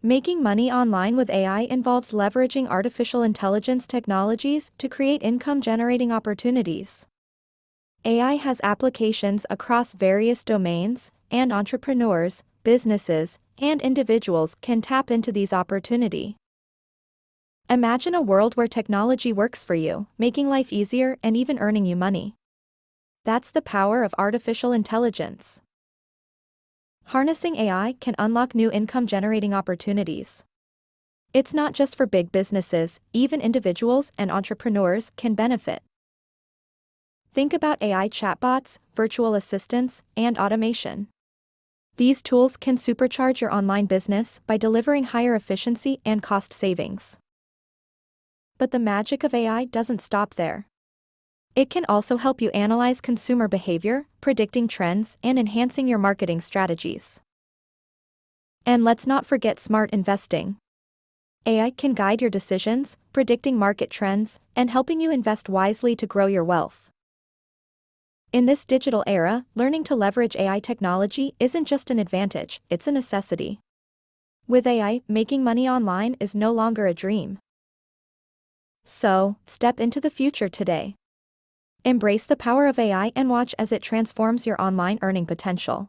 Making money online with AI involves leveraging artificial intelligence technologies to create income-generating opportunities. AI has applications across various domains, and entrepreneurs, businesses, and individuals can tap into these opportunities. Imagine a world where technology works for you, making life easier and even earning you money. That's the power of artificial intelligence. Harnessing AI can unlock new income-generating opportunities. It's not just for big businesses, even individuals and entrepreneurs can benefit. Think about AI chatbots, virtual assistants, and automation. These tools can supercharge your online business by delivering higher efficiency and cost savings. But the magic of AI doesn't stop there. It can also help you analyze consumer behavior, predicting trends, and enhancing your marketing strategies. And let's not forget smart investing. AI can guide your decisions, predicting market trends, and helping you invest wisely to grow your wealth. In this digital era, learning to leverage AI technology isn't just an advantage, it's a necessity. With AI, making money online is no longer a dream. So, step into the future today. Embrace the power of AI and watch as it transforms your online earning potential.